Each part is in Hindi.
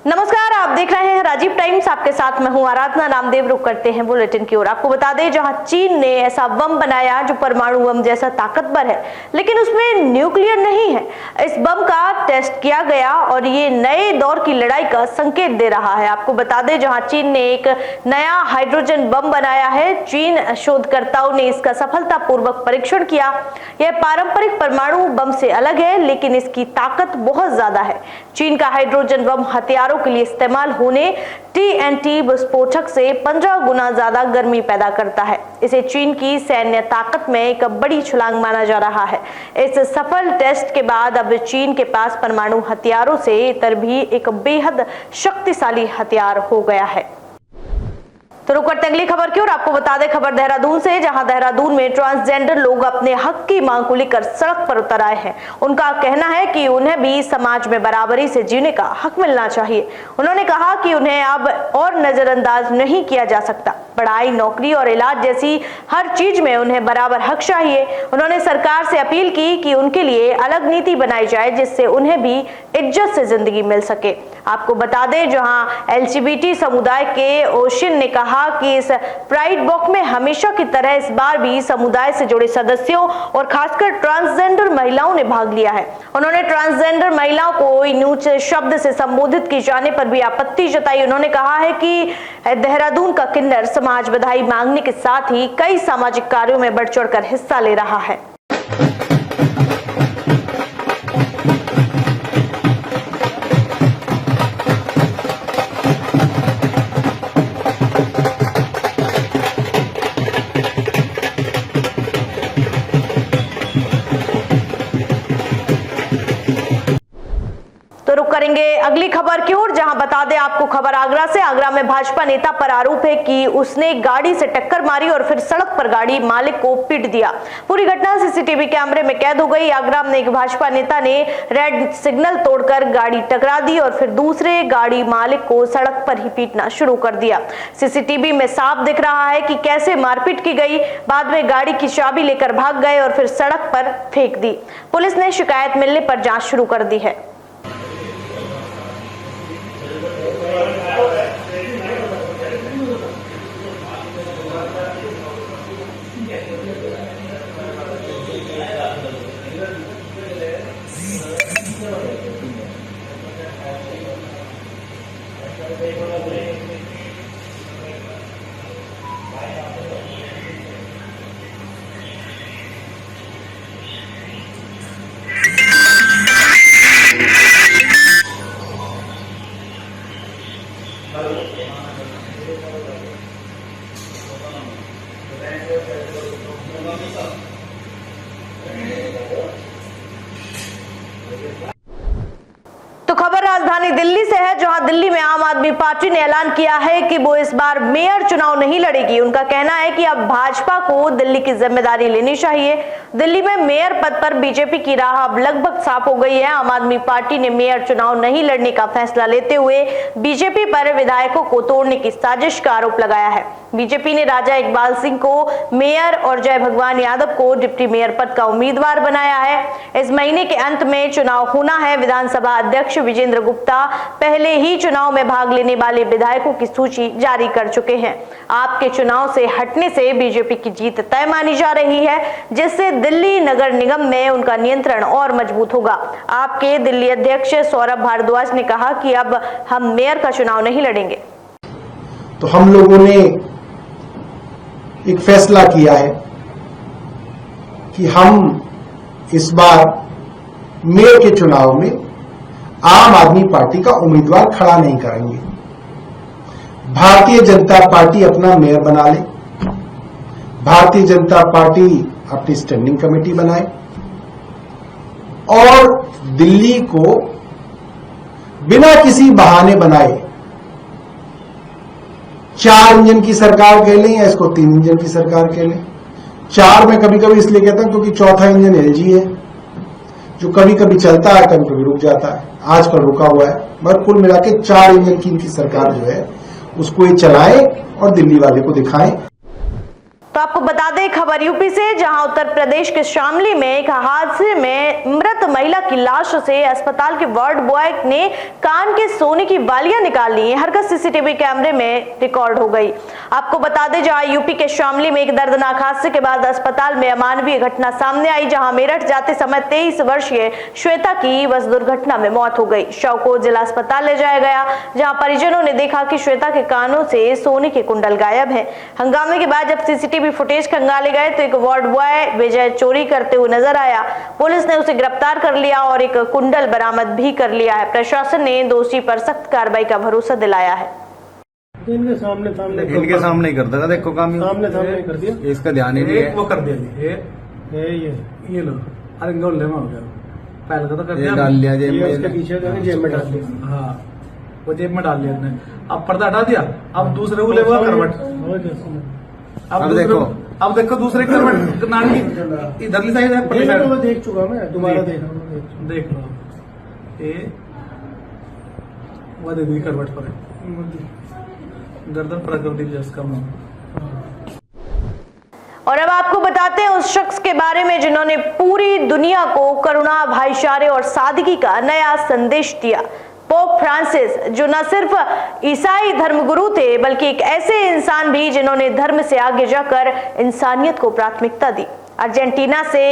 नमस्कार, आप देख रहे हैं राजीव टाइम्स। आपके साथ मैं हूं आराधना नामदेव। रुक करते हैं बुलेटिन की ओर। आपको बता दें, जहां चीन ने ऐसा बम बनाया जो परमाणु बम जैसा ताकतवर है, लेकिन उसमें न्यूक्लियर नहीं है। इस बम का टेस्ट किया गया और ये नए दौर की लड़ाई का संकेत दे रहा है। आपको बता दें, जहां चीन ने एक नया हाइड्रोजन बम बनाया है। चीन शोधकर्ताओं ने इसका सफलतापूर्वक परीक्षण किया। यह पारंपरिक परमाणु बम से अलग है, लेकिन इसकी ताकत बहुत ज्यादा है। चीन का हाइड्रोजन बम हथियारों के लिए इस्तेमाल होने TNT विस्फोटक से 15 गुना ज्यादा गर्मी पैदा करता है। इसे चीन की सैन्य ताकत में एक बड़ी छलांग माना जा रहा है। इस सफल टेस्ट के बाद अब चीन के पास परमाणु हथियारों से इतर भी एक बेहद शक्तिशाली हथियार हो गया है। तो रुक करते अगली खबर की ओर। आपको बता दें, खबर देहरादून से, जहां देहरादून में ट्रांसजेंडर लोग अपने हक की मांग को लेकर सड़क पर उतर आए हैं। उनका कहना है कि उन्हें भी समाज में बराबरी से जीने का हक मिलना चाहिए। उन्होंने कहा कि उन्हें अब और नजरअंदाज नहीं किया जा सकता। पढ़ाई, नौकरी और इलाज जैसी हर चीज में उन्हें बराबर हक चाहिए। उन्होंने सरकार से अपील की कि उनके लिए अलग नीति बनाई जाए, जिससे उन्हें भी इज्जत से जिंदगी मिल सके। आपको बता दें, जहां LGBT समुदाय के ओशिन ने कहा कि इस प्राइड वॉक में हमेशा की तरह इस बार भी समुदाय से जुड़े सदस्यों और खासकर ट्रांसजेंडर महिलाओं ने भाग लिया है। उन्होंने ट्रांसजेंडर महिलाओं को नीच शब्द से संबोधित किए जाने पर भी आपत्ति जताई। उन्होंने कहा है कि देहरादून का किन्नर समाज बधाई मांगने के साथ ही कई सामाजिक कार्यों में बढ़ चढ़कर हिस्सा ले रहा है। रुक करेंगे अगली खबर की ओर, जहां बता दें आपको खबर आगरा से। आगरा में भाजपा नेता पर आरोप है कि उसने गाड़ी से टक्कर मारी और फिर सड़क पर गाड़ी मालिक को पीट दिया। पूरी घटना CCTV कैमरे में कैद हो गई। आगरा में एक भाजपा नेता ने रेड सिग्नल तोड़कर गाड़ी टकरा दी और फिर दूसरे गाड़ी मालिक को सड़क पर ही पीटना शुरू कर दिया। CCTV में साफ दिख रहा है कि कैसे मारपीट की गई। बाद में गाड़ी की चाबी लेकर भाग गए और फिर सड़क पर फेंक दी। पुलिस ने शिकायत मिलने पर जांच शुरू कर दी है। तो खबर राजधानी दिल्ली से है, जहां दिल्ली में आम आदमी पार्टी ने ऐलान किया है कि वो इस बार मेयर चुनाव नहीं लड़ेगी। उनका कहना है कि अब भाजपा को दिल्ली की जिम्मेदारी लेनी चाहिए। दिल्ली में मेयर पद पर बीजेपी की राह अब लगभग साफ हो गई है। आम आदमी पार्टी ने मेयर चुनाव नहीं लड़ने का फैसला लेते हुए बीजेपी पर विधायकों को तोड़ने की साजिश का आरोप लगाया है। बीजेपी ने राजा इकबाल सिंह को मेयर और जय भगवान यादव को डिप्टी मेयर पद का उम्मीदवार बनाया है। इस महीने के अंत में चुनाव होना है। विधानसभा अध्यक्ष विजेंद्र गुप्ता पहले ही चुनाव में भाग लेने वाले विधायकों की सूची जारी कर चुके हैं। आपके चुनाव से हटने से बीजेपी की जीत तय मानी जा रही है, जिससे दिल्ली नगर निगम में उनका नियंत्रण और मजबूत होगा। आपके दिल्ली अध्यक्ष सौरभ भारद्वाज ने कहा कि अब हम मेयर का चुनाव नहीं लड़ेंगे। तो हम लोगों ने एक फैसला किया है कि हम इस बार मेयर के चुनाव में आम आदमी पार्टी का उम्मीदवार खड़ा नहीं करेंगे। भारतीय जनता पार्टी अपना मेयर बना ले, भारतीय जनता पार्टी अपनी स्टैंडिंग कमेटी बनाए और दिल्ली को बिना किसी बहाने बनाए 4 इंजन की सरकार कह लें या इसको 3 इंजन की सरकार कह लें। 4 में कभी कभी इसलिए कहता हूं क्योंकि चौथा इंजन LG है, जो कभी कभी चलता है, कभी कभी रुक जाता है। आजकल रुका हुआ है, मगर कुल मिला के 4 इंजन की इनकी सरकार जो है उसको ये चलाए और दिल्ली वाले को दिखाएं। तो आपको बता दें खबर यूपी से, जहां उत्तर प्रदेश के शामली में एक हादसे में मृत महिला की लाश से अस्पताल के वार्ड बॉय ने कान के सोने की बालियां निकाल ली। हरकत सीसीटीवी कैमरे में रिकॉर्ड हो गई। आपको बता दें जहां यूपी के शामली में एक दर्दनाक हादसे के बाद अस्पताल में अमानवीय घटना सामने आई, जहां मेरठ जाते समय 23 वर्षीय श्वेता की बस दुर्घटना में मौत हो गई। शव को जिला अस्पताल ले जाया गया, जहां परिजनों ने देखा कि श्वेता के कानों से सोने के कुंडल गायब है। हंगामे के बाद जब सीसीटीवी फुटेज खंगाले गए तो एक वार्ड बॉय विजय चोरी करते हुए नजर आया। पुलिस ने उसे गिरफ्तार कर लिया और एक कुंडल बरामद भी कर लिया है। प्रशासन ने दोषी पर सख्त कार्रवाई का भरोसा दिलाया है। इनके सामने ही करता था, देखो काम सामने कर दिया, इसका ध्यान ही नहीं है। वो कर दिया ये लो, अरे गोल ले हो गया, पहले तो कर दिया, डाल लिया जेब में, इसके पीछे जेब में डाल लिया। हाँ, वो जेब में डाल लिया उसने। अब पर्दा हटा दिया, अब दूसरे को ले हुआ करवट। अब देखो दूसरे करवट नाली इधरली साइड है, देख चुका मैं, दोबारा देख लो ये वो दे करवट पर गर्दन प्रकृति जिसका और अब आपको बताते हैं उस शख्स के बारे में जिन्होंने पूरी दुनिया को करुणा, भाईचारे और सादगी का नया संदेश दिया। पोप फ्रांसिस, जो न सिर्फ ईसाई धर्मगुरु थे बल्कि एक ऐसे इंसान भी जिन्होंने धर्म से आगे जाकर इंसानियत को प्राथमिकता दी। अर्जेंटीना से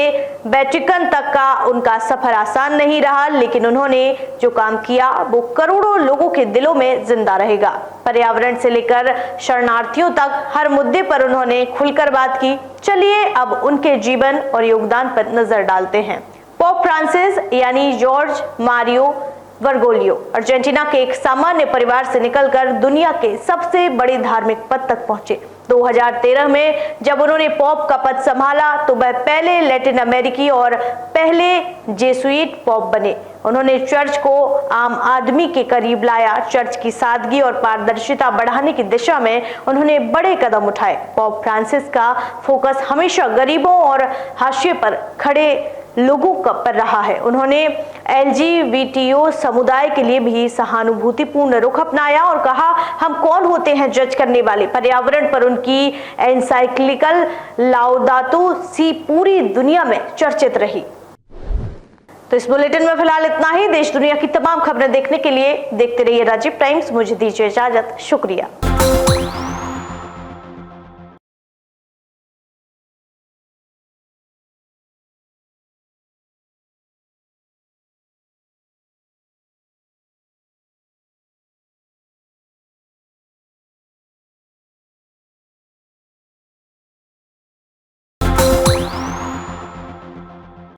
वेटिकन तक का उनका सफर आसान नहीं रहा, लेकिन उन्होंने जो काम किया वो करोड़ों लोगों के दिलों में जिंदा रहेगा। पर्यावरण से लेकर शरणार्थियों तक हर मुद्दे पर उन्होंने खुलकर बात की। चलिए अब उनके जीवन और योगदान पर नजर डालते हैं। पोप फ्रांसिस यानी जॉर्ज मारियो बर्गोलियो अर्जेंटीना के एक सामान्य परिवार से निकलकर दुनिया के सबसे बड़े धार्मिक पद तक पहुंचे। 2013 में जब उन्होंने पोप का पद संभाला तो वह पहले लैटिन अमेरिकी और पहले जेसुइट पोप बने। उन्होंने चर्च को आम आदमी के करीब लाया। चर्च की सादगी और पारदर्शिता बढ़ाने की दिशा में उन्होंने बड़े कदम उठाए। पोप फ्रांसिस का फोकस हमेशा गरीबों और हाशिए पर खड़े लोगों पर रहा है। उन्होंने एलजीबीटीओ समुदाय के लिए भी सहानुभूतिपूर्ण रुख अपनाया और कहा, हम कौन होते हैं जज करने वाले। पर्यावरण पर उनकी एनसाइक्लिकल लाउदातो सी पूरी दुनिया में चर्चित रही। तो इस बुलेटिन में फिलहाल इतना ही। देश दुनिया की तमाम खबरें देखने के लिए देखते रहिए राजीव टाइम्स। मुझे दीजिए इजाजत, शुक्रिया।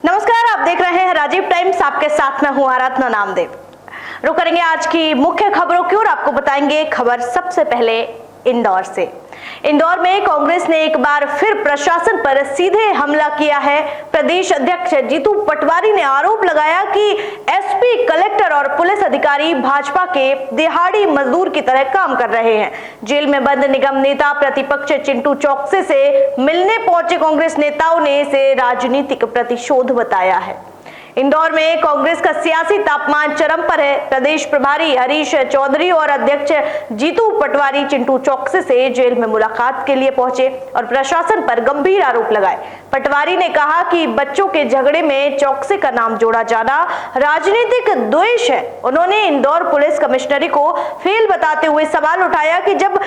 नमस्कार, आप देख रहे हैं राजीव टाइम्स। आपके साथ मैं हूं आराधना नामदेव। रुक करेंगे आज की मुख्य खबरों की और आपको बताएंगे खबर सबसे पहले इंदौर से। इंदौर में कांग्रेस ने एक बार फिर प्रशासन पर सीधे हमला किया है। प्रदेश अध्यक्ष जीतू पटवारी ने आरोप लगाया कि एसपी, कलेक्टर और पुलिस अधिकारी भाजपा के दिहाड़ी मजदूर की तरह काम कर रहे हैं। जेल में बंद निगम नेता प्रतिपक्ष चिंटू चौकसे से मिलने पहुंचे कांग्रेस नेताओं ने इसे राजनीतिक प्रतिशोध बताया है। इंदौर में कांग्रेस का सियासी तापमान चरम पर है। प्रदेश प्रभारी हरीश चौधरी और अध्यक्ष जीतू पटवारी चिंटू चौकसे से जेल में मुलाकात के लिए पहुंचे और प्रशासन पर गंभीर आरोप लगाए। पटवारी ने कहा कि बच्चों के झगड़े में चौकसे का नाम जोड़ा जाना राजनीतिक द्वेष है। उन्होंने इंदौर पुलिस कमिश्नरी को फेल बताते हुए सवाल उठाया कि जब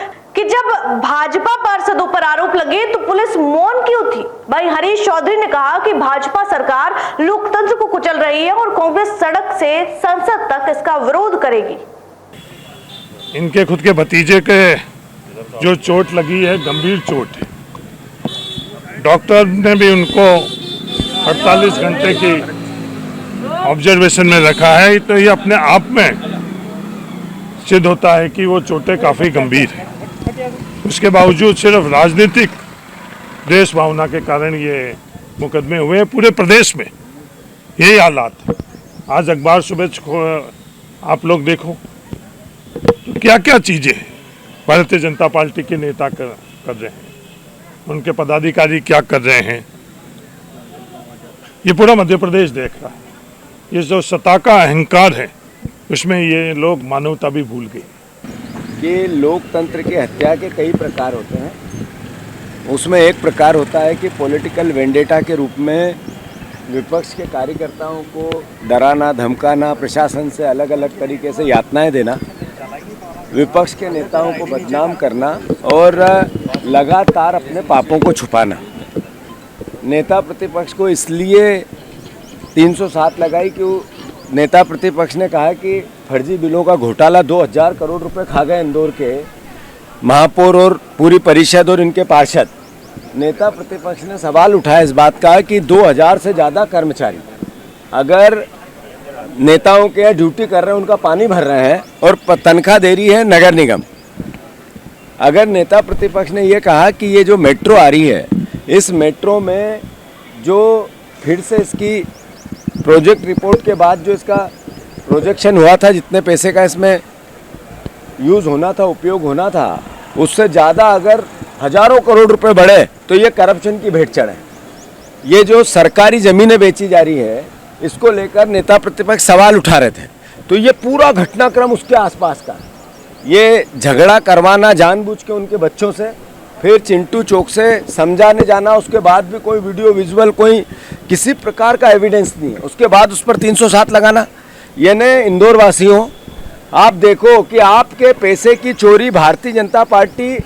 भाजपा पार्षदों पर आरोप लगे तो पुलिस मौन क्यों थी। भाई हरीश चौधरी ने कहा कि भाजपा सरकार लोकतंत्र को कुचल रही है और कांग्रेस सड़क से संसद तक इसका विरोध करेगी। इनके खुद के भतीजे के जो चोट लगी है, गंभीर चोट है। डॉक्टर ने भी उनको 48 घंटे की ऑब्जर्वेशन में रखा है। तो ये अपने आप में सिद्ध होता है कि वो चोटें काफ़ी गंभीर हैं। उसके बावजूद सिर्फ राजनीतिक देश भावना के कारण ये मुकदमे हुए। पूरे प्रदेश में यही हालात है। आज अखबार सुबह आप लोग देखो तो क्या क्या चीज़ें भारतीय जनता पार्टी के नेता कर रहे हैं, उनके पदाधिकारी क्या कर रहे हैं, ये पूरा मध्य प्रदेश देख रहा है। ये जो सत्ता का अहंकार है उसमें ये लोग मानवता भी भूल गए। कि लोकतंत्र की हत्या के कई प्रकार होते हैं। उसमें एक प्रकार होता है कि पॉलिटिकल वेंडेटा के रूप में विपक्ष के कार्यकर्ताओं को डराना, धमकाना, प्रशासन से अलग अलग तरीके से यातनाएं देना, विपक्ष के नेताओं को बदनाम करना और लगातार अपने पापों को छुपाना। नेता प्रतिपक्ष को इसलिए 307 लगाई कि नेता प्रतिपक्ष ने कहा कि फर्जी बिलों का घोटाला 2000 करोड़ रुपए खा गए इंदौर के महापौर और पूरी परिषद और इनके पार्षद। नेता प्रतिपक्ष ने सवाल उठाया इस बात का कि 2000 से ज़्यादा कर्मचारी अगर नेताओं के ड्यूटी कर रहे हैं, उनका पानी भर रहे हैं और तनख्वाह दे रही है नगर निगम। अगर नेता प्रतिपक्ष ने ये कहा कि ये जो मेट्रो आ रही है, इस मेट्रो में जो फिर से इसकी प्रोजेक्ट रिपोर्ट के बाद जो इसका प्रोजेक्शन हुआ था, जितने पैसे का इसमें यूज़ होना था, उपयोग होना था, उससे ज़्यादा अगर हजारों करोड़ रुपए बढ़े तो ये करप्शन की भेंट चढ़े। ये जो सरकारी ज़मीनें बेची जा रही है, इसको लेकर नेता प्रतिपक्ष सवाल उठा रहे थे। तो ये पूरा घटनाक्रम उसके आसपास का, ये झगड़ा करवाना जानबूझ के उनके बच्चों से, फिर चिंटू चौक से समझाने जाना, उसके बाद भी कोई वीडियो विजुअल, कोई किसी प्रकार का एविडेंस नहीं है, उसके बाद उस पर 307 लगाना। यानी इंदौर वासियों, आप देखो कि आपके पैसे की चोरी भारतीय जनता पार्टी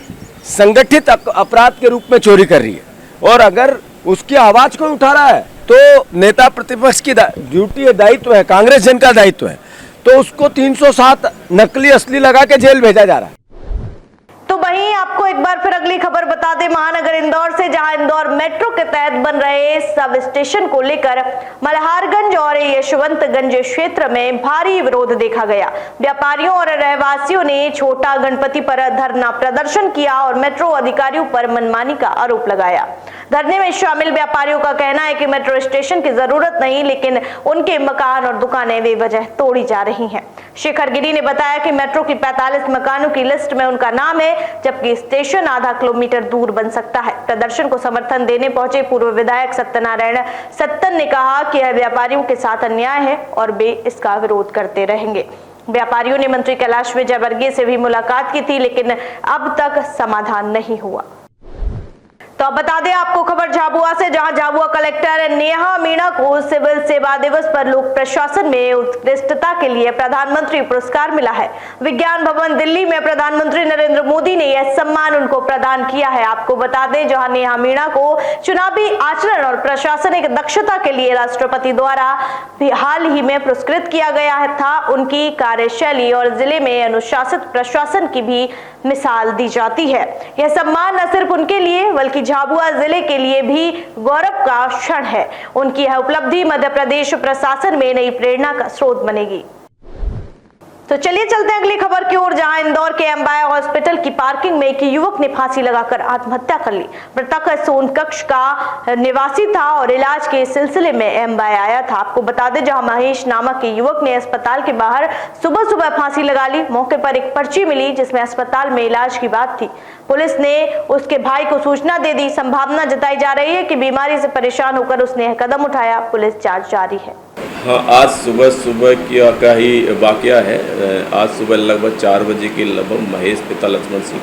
संगठित अपराध के रूप में चोरी कर रही है, और अगर उसकी आवाज़ कोई उठा रहा है तो नेता प्रतिपक्ष की ड्यूटी है, दायित्व है, कांग्रेस जन का दायित्व है, तो उसको 307 नकली असली लगा के जेल भेजा जा रहा है। तो वहीं आपको एक बार फिर अगली खबर बता दें, महानगर इंदौर से, जहां इंदौर मेट्रो के तहत बन रहे सब स्टेशन को लेकर मल्हारगंज और यशवंतगंज क्षेत्र में भारी विरोध देखा गया। व्यापारियों और रहवासियों ने छोटा गणपति पर धरना प्रदर्शन किया और मेट्रो अधिकारियों पर मनमानी का आरोप लगाया। धरने में शामिल व्यापारियों का कहना है कि मेट्रो स्टेशन की जरूरत नहीं, लेकिन उनके मकान और दुकानें बेवजह तोड़ी जा रही हैं। शेखर गिरी ने बताया कि मेट्रो की 45 मकानों की लिस्ट में उनका नाम है, जबकि स्टेशन आधा किलोमीटर दूर बन सकता है। प्रदर्शन को समर्थन देने पहुंचे पूर्व विधायक सत्यनारायण सत्तन ने कहा कि यह व्यापारियों के साथ अन्याय है और वे इसका विरोध करते रहेंगे। व्यापारियों ने मंत्री कैलाश विजयवर्गीय से भी मुलाकात की थी, लेकिन अब तक समाधान नहीं हुआ। तो अब बता दें आपको खबर झाबुआ से, जहां झाबुआ कलेक्टर नेहा मीणा को सिविल सेवा दिवस पर लोक प्रशासन में उत्कृष्टता के लिए प्रधानमंत्री पुरस्कार मिला है। विज्ञान भवन दिल्ली में प्रधानमंत्री नरेंद्र मोदी ने यह सम्मान उनको प्रदान किया है। आपको बता दें, जहां नेहा मीणा को चुनावी आचरण और प्रशासनिक दक्षता के लिए राष्ट्रपति द्वारा भी हाल ही में पुरस्कृत किया गया था। उनकी कार्यशैली और जिले में अनुशासित प्रशासन की भी मिसाल दी जाती है। यह सम्मान न सिर्फ उनके लिए बल्कि झाबुआ जिले के लिए भी गौरव का क्षण है। उनकी यह उपलब्धि मध्य प्रदेश प्रशासन में नई प्रेरणा का स्रोत बनेगी। तो चलिए चलते हैं अगली खबर की ओर, जहां इंदौर के एम्बाया हॉस्पिटल की पार्किंग में एक युवक ने फांसी लगाकर आत्महत्या कर ली। मृतक सोन कक्ष का निवासी था और इलाज के सिलसिले में एम्बाया आया था। आपको बता दें, जहां महेश नामक के युवक ने अस्पताल के बाहर सुबह सुबह फांसी लगा ली। मौके पर एक पर्ची मिली जिसमें अस्पताल में इलाज की बात थी। पुलिस ने उसके भाई को सूचना दे दी। संभावना जताई जा रही है कि बीमारी से परेशान होकर उसने यह कदम उठाया। पुलिस जांच जारी है। हाँ, आज सुबह का ही वाकया है। आज सुबह लगभग 4 बजे के लगभग महेश पिता लक्ष्मण सिंह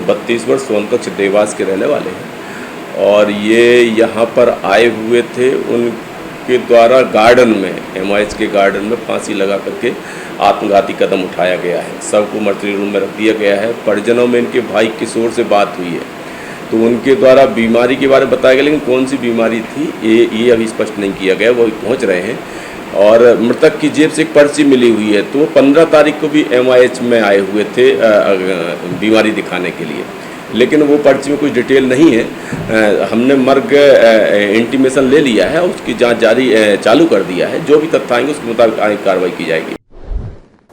32 वर्ष सोनकक्ष देवास के रहने वाले हैं, और ये यहाँ पर आए हुए थे। उनके द्वारा गार्डन में, MIH के गार्डन में फांसी लगा करके आत्मघाती कदम उठाया गया है। सबको मर्चरी रूम में रख दिया गया है। परिजनों में इनके भाई किशोर से बात हुई है, तो उनके द्वारा बीमारी के बारे में बताया गया, लेकिन कौन सी बीमारी थी ये अभी स्पष्ट नहीं किया गया। वो पहुँच रहे हैं। और मृतक की जेब से एक पर्ची मिली हुई है, तो वो 15 तारीख को भी MIH में आए हुए थे बीमारी दिखाने के लिए, लेकिन वो पर्ची में कुछ डिटेल नहीं है। हमने मर्ग इंटीमेशन ले लिया है, उसकी जांच जारी चालू कर दिया है। जो भी तथ्य आएंगे उसके मुताबिक आगे कार्रवाई की जाएगी।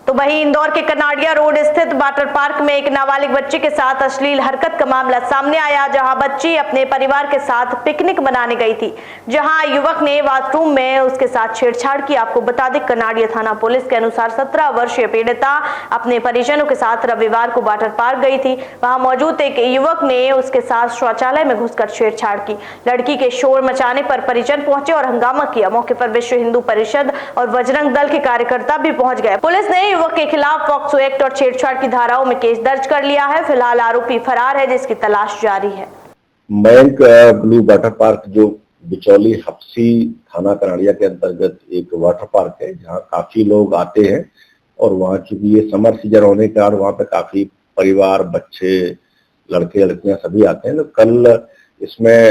तो वहीं इंदौर के कनाडिया रोड स्थित वाटर पार्क में एक नाबालिग बच्चे के साथ अश्लील हरकत का मामला सामने आया, जहां बच्ची अपने परिवार के साथ पिकनिक मनाने गई थी, जहां युवक ने बाथरूम में उसके साथ छेड़छाड़ की। आपको बता दें, कनाडिया थाना पुलिस के अनुसार 17 वर्षीय पीड़िता अपने परिजनों के साथ रविवार को वाटर पार्क गई थी। वहां मौजूद एक युवक ने उसके साथ शौचालय में घुसकर छेड़छाड़ की। लड़की के शोर मचाने पर परिजन पहुंचे और हंगामा किया। मौके पर विश्व हिंदू परिषद और बजरंग दल के कार्यकर्ता भी पहुंच गए। पुलिस ने युवक के खिलाफ पॉक्सो एक्ट और छेड़छाड़ की धाराओं में केस दर्ज कर लिया है। फिलहाल आरोपी फरार है, जिसकी तलाश जारी है। मयंक ब्लू वाटर पार्क जो बिचौली हप्सी थाना कनाड़िया के अंतर्गत एक वाटर पार्क है, जहाँ काफी लोग आते हैं और वहाँ चूंकि ये समर सीजन होने के कारण वहाँ पे काफी परिवार, बच्चे, लड़के लड़कियां सभी आते हैं। तो कल इसमें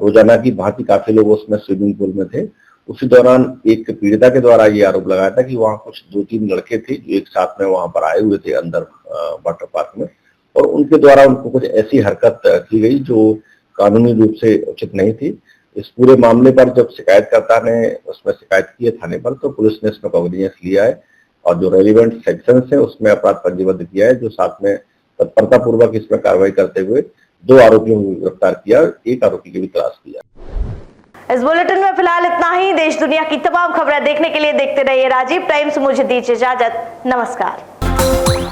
रोजाना की भांति काफी लोग उसमें स्विमिंग पूल में थे। उसी दौरान एक पीड़िता के द्वारा ये आरोप लगाया था कि वहाँ कुछ 2-3 लड़के थे जो एक साथ में वहां पर आए हुए थे अंदर वाटर पार्क में, और उनके द्वारा उनको कुछ ऐसी हरकत की गई जो कानूनी रूप से उचित नहीं थी। इस पूरे मामले पर जब शिकायतकर्ता ने उसमें शिकायत की है थाने पर, तो पुलिस ने इसमें कॉग्निजेंस लिया है और जो रेलिवेंट सेक्शंस है उसमें अपराध पंजीबद्ध किया है, जो साथ में तत्परता पूर्वक इसमें कार्रवाई करते हुए 2 आरोपियों को गिरफ्तार किया, एक आरोपी की भी तलाश किया। इस बुलेटिन में फिलहाल इतना ही। देश दुनिया की तमाम खबरें देखने के लिए देखते रहिए राजीव टाइम्स। मुझे दीजिए इजाजत, नमस्कार।